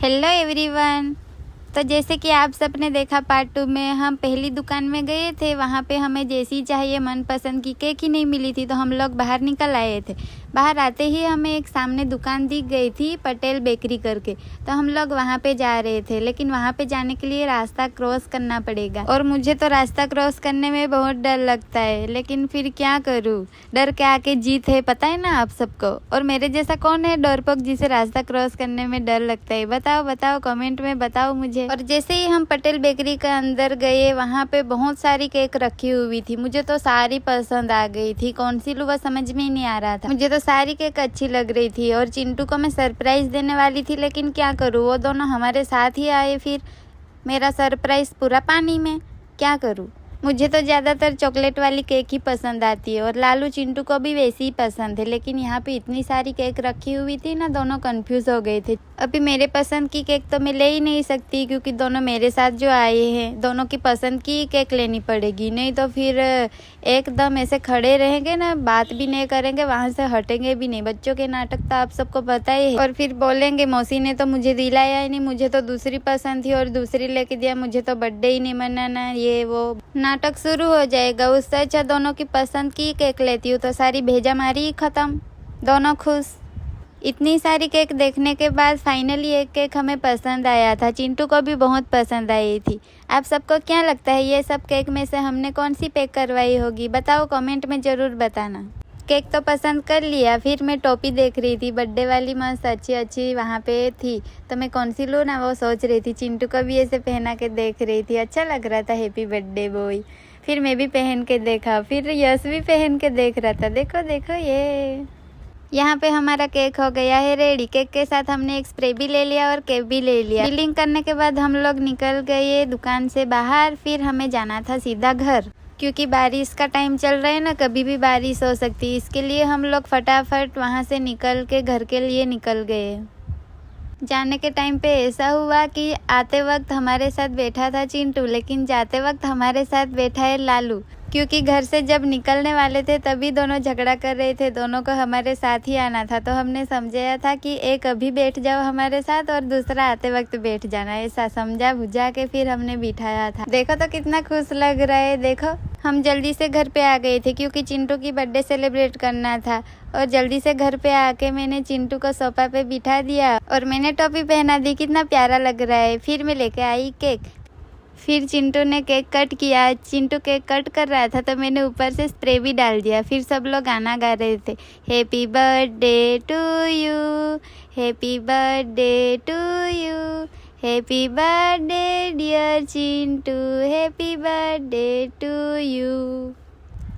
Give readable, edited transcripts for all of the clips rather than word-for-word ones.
Hello everyone. तो जैसे कि आप सबने देखा पार्ट 2 में हम पहली दुकान में गए थे, वहाँ पे हमें जैसी चाहिए मनपसंद की केक ही नहीं मिली थी, तो हम लोग बाहर निकल आए थे। बाहर आते ही हमें एक सामने दुकान दिख गई थी, पटेल बेकरी करके। तो हम लोग वहाँ पे जा रहे थे, लेकिन वहाँ पे जाने के लिए रास्ता क्रॉस करना पड़ेगा और मुझे तो रास्ता क्रॉस करने में बहुत डर लगता है, लेकिन फिर क्या करूँ, डर के आके जीत है, पता है ना आप सबको। और मेरे जैसा कौन है डरपोक जिसे रास्ता क्रॉस करने में डर लगता है? बताओ कमेंट में बताओ मुझे। और जैसे ही हम पटेल बेकरी के अंदर गए, वहाँ पे बहुत सारी केक रखी हुई थी। मुझे तो सारी पसंद आ गई थी, कौन सी लूँ वो समझ में ही नहीं आ रहा था। मुझे तो सारी केक अच्छी लग रही थी और चिंटू को मैं सरप्राइज देने वाली थी, लेकिन क्या करूँ, वो दोनों हमारे साथ ही आए, फिर मेरा सरप्राइज पूरा पानी में। क्या करूँ, मुझे तो ज़्यादातर चॉकलेट वाली केक ही पसंद आती है और लालू चिंटू को भी वैसी ही पसंद है, लेकिन यहाँ पे इतनी सारी केक रखी हुई थी ना, दोनों कंफ्यूज हो गए थे। अभी मेरे पसंद की केक तो मैं ले ही नहीं सकती, क्योंकि दोनों मेरे साथ जो आए हैं, दोनों की पसंद की केक लेनी पड़ेगी, नहीं तो फिर एकदम ऐसे खड़े रहेंगे ना, बात भी नहीं करेंगे, वहाँ से हटेंगे भी नहीं। बच्चों के नाटक तो आप सबको पता ही है। और फिर बोलेंगे मौसी ने तो मुझे दिलाया ही नहीं, मुझे तो दूसरी पसंद थी और दूसरी लेके दिया, मुझे तो बर्थडे ही नहीं मनाना, ये वो नाटक शुरू हो जाएगा। उससे अच्छा दोनों की पसंद की केक लेती हूँ, तो सारी भेजा मारी खत्म, दोनों खुश। इतनी सारी केक देखने के बाद फाइनली एक केक हमें पसंद आया था, चिंटू को भी बहुत पसंद आई थी। आप सबको क्या लगता है, ये सब केक में से हमने कौन सी पैक करवाई होगी? बताओ कमेंट में ज़रूर बताना। केक तो पसंद कर लिया, फिर मैं टोपी देख रही थी, बर्थडे वाली मस्त अच्छी वहाँ पे थी, तो मैं कौन सी लूँ ना वो सोच रही थी। चिंटू को भी ऐसे पहना के देख रही थी, अच्छा लग रहा था, हैप्पी बर्थडे बॉय। फिर मैं भी पहन के देखा, फिर यश भी पहन के देख रहा था। देखो ये यहाँ पे हमारा केक हो गया है रेडी। केक के साथ हमने एक स्प्रे भी ले लिया और केक भी ले लिया। बिलिंग करने के बाद हम लोग निकल गए दुकान से बाहर। फिर हमें जाना था सीधा घर, क्योंकि बारिश का टाइम चल रहा है ना, कभी भी बारिश हो सकती है, इसके लिए हम लोग फटाफट वहाँ से निकल के घर के लिए निकल गए। जाने के टाइम पे ऐसा हुआ कि आते वक्त हमारे साथ बैठा था चिंटू, लेकिन जाते वक्त हमारे साथ बैठा है लालू, क्योंकि घर से जब निकलने वाले थे तभी दोनों झगड़ा कर रहे थे, दोनों को हमारे साथ ही आना था। तो हमने समझाया था कि एक अभी बैठ जाओ हमारे साथ और दूसरा आते वक्त बैठ जाना, ऐसा समझा बुझा के फिर हमने बिठाया था। देखो तो कितना खुश लग रहा है। देखो हम जल्दी से घर पे आ गए थे, क्योंकि चिंटू की बर्थडे सेलिब्रेट करना था, और जल्दी से घर पे आके मैंने चिंटू को सोफा पे बिठा दिया और मैंने टोपी पहना दी, कितना प्यारा लग रहा है। फिर मैं लेके आई केक, फिर चिंटू ने केक कट किया। चिंटू केक कट कर रहा था तो मैंने ऊपर से स्प्रे भी डाल दिया। फिर सब लोग गाना गा रहे थे, happy birthday to you, happy birthday to you, happy birthday dear Chintu, happy birthday to you.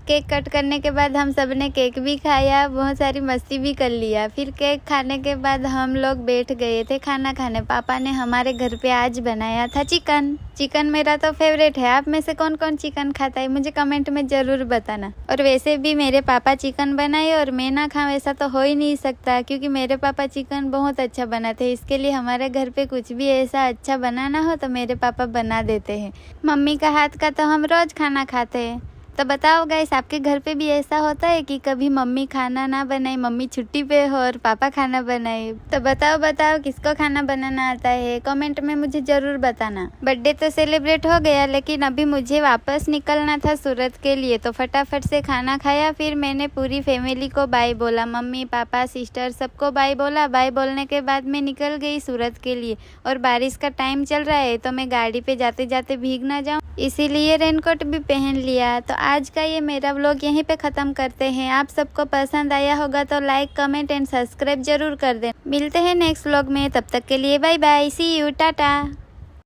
Cake cut करने के बाद हम सब ने केक भी खाया, बहुत सारी मस्ती भी कर लिया। फिर केक खाने के बाद हम लोग बैठ गए थे खाना खाने। पापा ने हमारे घर पे आज बनाया था चिकन मेरा तो फेवरेट है। आप में से कौन कौन चिकन खाता है मुझे कमेंट में ज़रूर बताना। और वैसे भी मेरे पापा चिकन बनाए और मैं ना खाऊं ऐसा तो हो ही नहीं सकता, क्योंकि मेरे पापा चिकन बहुत अच्छा बनाते हैं। इसके लिए हमारे घर पे कुछ भी ऐसा अच्छा बनाना हो तो मेरे पापा बना देते हैं। मम्मी का हाथ का तो हम रोज़ खाना खाते हैं। तो बताओ गाइस, आपके घर पे भी ऐसा होता है कि कभी मम्मी खाना ना बनाए, मम्मी छुट्टी पे हो और पापा खाना बनाए? तो बताओ किसको खाना बनाना आता है, कमेंट में मुझे ज़रूर बताना। बर्थडे तो सेलिब्रेट हो गया, लेकिन अभी मुझे वापस निकलना था सूरत के लिए, तो फटाफट से खाना खाया। फिर मैंने पूरी फैमिली को बाय बोला, मम्मी पापा सिस्टर सबको बाय बोला। बाय बोलने के बाद मैं निकल गई सूरत के लिए। और बारिश का टाइम चल रहा है, तो मैं गाड़ी पे जाते जाते भीग ना जाऊँ, इसीलिए रेनकोट भी पहन लिया। तो आज का ये मेरा व्लॉग यहीं पे ख़त्म करते हैं। आप सबको पसंद आया होगा तो लाइक कमेंट एंड सब्सक्राइब जरूर कर दें। मिलते हैं नेक्स्ट व्लॉग में, तब तक के लिए bye bye, see you, Tata.